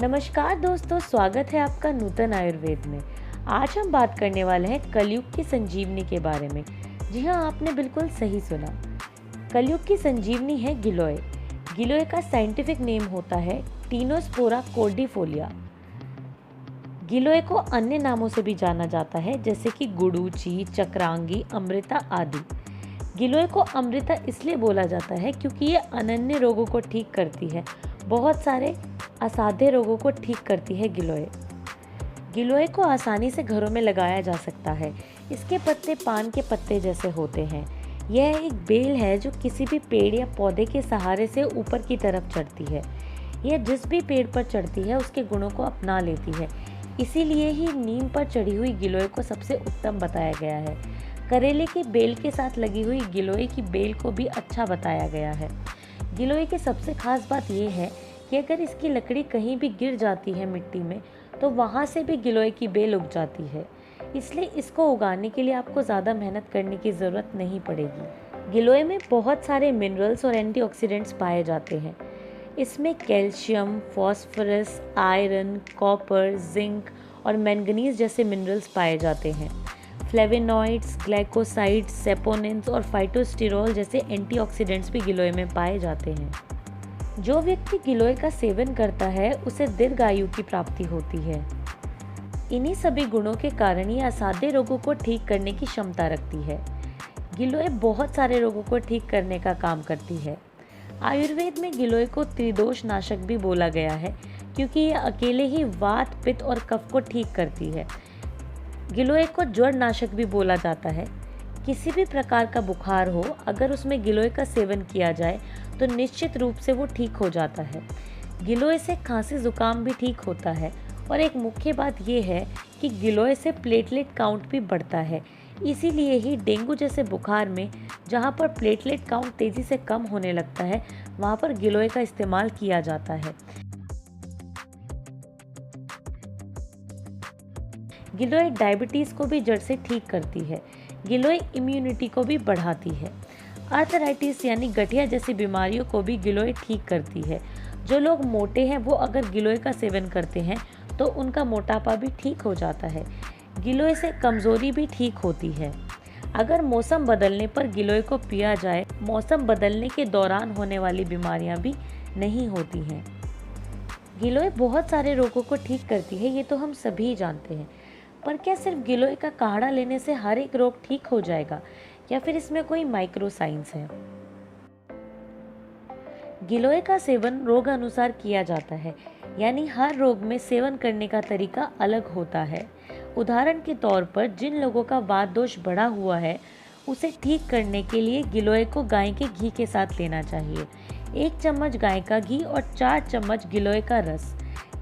नमस्कार दोस्तों, स्वागत है आपका नूतन आयुर्वेद में। आज हम बात करने वाले हैं कलयुग की संजीवनी के बारे में। जी हाँ, आपने बिल्कुल सही सुना। कलयुग की संजीवनी है गिलोय। गिलोय का साइंटिफिक नेम होता है टीनोस्पोरा कोर्डिफोलिया। गिलोय को अन्य नामों से भी जाना जाता है, जैसे कि गुडूची, चक्रांगी, अमृता आदि। गिलोय को अमृता इसलिए बोला जाता है क्योंकि ये अनन्य रोगों को ठीक करती है। बहुत सारे असाध्य रोगों को ठीक करती है गिलोय। गिलोय को आसानी से घरों में लगाया जा सकता है। इसके पत्ते पान के पत्ते जैसे होते हैं। यह एक बेल है जो किसी भी पेड़ या पौधे के सहारे से ऊपर की तरफ चढ़ती है। यह जिस भी पेड़ पर चढ़ती है उसके गुणों को अपना लेती है। इसीलिए ही नीम पर चढ़ी हुई गिलोय को सबसे उत्तम बताया गया है। करेले की बेल के साथ लगी हुई गिलोय की बेल को भी अच्छा बताया गया है। गिलोय की सबसे खास बात यह है कि अगर इसकी लकड़ी कहीं भी गिर जाती है मिट्टी में, तो वहाँ से भी गिलोय की बेल उग जाती है। इसलिए इसको उगाने के लिए आपको ज़्यादा मेहनत करने की ज़रूरत नहीं पड़ेगी। गिलोय में बहुत सारे मिनरल्स और एंटीऑक्सीडेंट्स पाए जाते हैं। इसमें calcium, phosphorus, iron, copper, zinc और मैंगनीज जैसे मिनरल्स पाए जाते हैं। फ्लेवेनॉइड्स, ग्लाइकोसाइड्स, सेपोनिन्स और फाइटोस्टेरॉल जैसे एंटीऑक्सीडेंट्स भी गिलोय में पाए जाते हैं। जो व्यक्ति गिलोय का सेवन करता है उसे दीर्घायु की प्राप्ति होती है। इन्हीं सभी गुणों के कारण ये असाध्य रोगों को ठीक करने की क्षमता रखती है। गिलोय बहुत सारे रोगों को ठीक करने का काम करती है। आयुर्वेद में गिलोय को त्रिदोष नाशक भी बोला गया है क्योंकि ये अकेले ही वात, पित्त और कफ को ठीक करती है। गिलोय को ज्वर नाशक भी बोला जाता है। किसी भी प्रकार का बुखार हो, अगर उसमें गिलोय का सेवन किया जाए तो निश्चित रूप से वो ठीक हो जाता है। गिलोय से खांसी जुकाम भी ठीक होता है। और एक मुख्य बात ये है कि गिलोय से प्लेटलेट काउंट भी बढ़ता है। इसीलिए ही डेंगू जैसे बुखार में जहाँ पर प्लेटलेट काउंट तेज़ी से कम होने लगता है, वहाँ पर गिलोय का इस्तेमाल किया जाता है। गिलोय डायबिटीज़ को भी जड़ से ठीक करती है। गिलोय इम्यूनिटी को भी बढ़ाती है। आर्थराइटिस यानी गठिया जैसी बीमारियों को भी गिलोय ठीक करती है। जो लोग मोटे हैं वो अगर गिलोय का सेवन करते हैं तो उनका मोटापा भी ठीक हो जाता है। गिलोय से कमज़ोरी भी ठीक होती है। अगर मौसम बदलने पर गिलोय को पिया जाए, मौसम बदलने के दौरान होने वाली बीमारियां भी नहीं होती हैं। गिलोय बहुत सारे रोगों को ठीक करती है, ये तो हम सभी जानते हैं। पर क्या सिर्फ गिलोय का काढ़ा लेने से हर एक रोग ठीक हो जाएगा, या फिर इसमें कोई माइक्रो साइंस है? गिलोय का सेवन रोग अनुसार किया जाता है, यानी हर रोग में सेवन करने का तरीका अलग होता है। उदाहरण के तौर पर जिन लोगों का वात दोष बढ़ा हुआ है, उसे ठीक करने के लिए गिलोय को गाय के घी के साथ लेना चाहिए। 1 चम्मच गाय का घी और 4 चम्मच गिलोय का रस।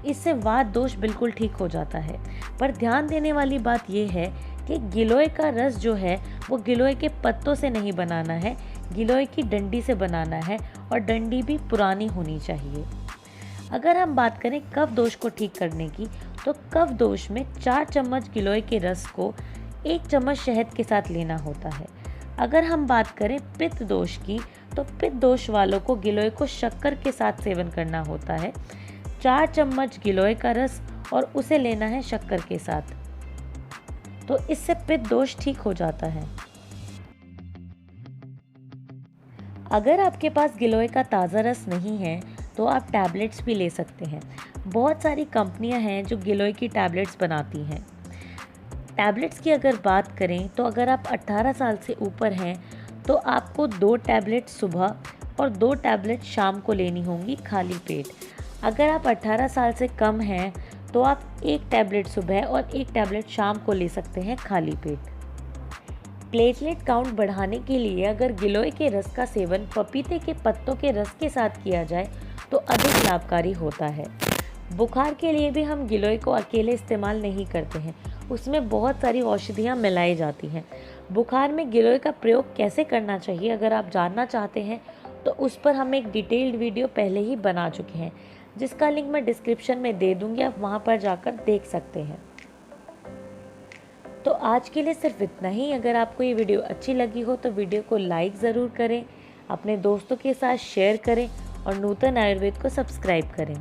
इससे वात दोष बिल्कुल ठीक हो जाता है। पर ध्यान देने वाली बात यह है कि गिलोय का रस जो है वो गिलोय के पत्तों से नहीं बनाना है, गिलोय की डंडी से बनाना है, और डंडी भी पुरानी होनी चाहिए। अगर हम बात करें कफ दोष को ठीक करने की, तो कफ दोष में 4 चम्मच गिलोय के रस को 1 चम्मच शहद के साथ लेना होता है। अगर हम बात करें पित्त दोष की, तो पित्त दोष वालों को गिलोय को शक्कर के साथ सेवन करना होता है। 4 चम्मच गिलोय का रस और उसे लेना है शक्कर के साथ, तो इससे पित्त दोष ठीक हो जाता है। अगर आपके पास गिलोय का ताज़ा रस नहीं है तो आप टैबलेट्स भी ले सकते हैं। बहुत सारी कंपनियां हैं जो गिलोय की टैबलेट्स बनाती हैं। टैबलेट्स की अगर बात करें तो अगर आप 18 साल से ऊपर हैं तो आपको 2 टैबलेट सुबह और 2 टैबलेट शाम को लेनी होंगी खाली पेट। अगर आप 18 साल से कम हैं तो आप 1 टैबलेट सुबह और 1 टैबलेट शाम को ले सकते हैं खाली पेट। प्लेटलेट काउंट बढ़ाने के लिए अगर गिलोय के रस का सेवन पपीते के पत्तों के रस के साथ किया जाए तो अधिक लाभकारी होता है। बुखार के लिए भी हम गिलोय को अकेले इस्तेमाल नहीं करते हैं, उसमें बहुत सारी औषधियाँ मिलाई जाती हैं। बुखार में गिलोय का प्रयोग कैसे करना चाहिए, अगर आप जानना चाहते हैं तो उस पर हम एक डिटेल्ड वीडियो पहले ही बना चुके हैं, जिसका लिंक मैं डिस्क्रिप्शन में दे दूँगी, आप वहाँ पर जाकर देख सकते हैं। तो आज के लिए सिर्फ इतना ही। अगर आपको ये वीडियो अच्छी लगी हो तो वीडियो को लाइक ज़रूर करें, अपने दोस्तों के साथ शेयर करें और नूतन आयुर्वेद को सब्सक्राइब करें।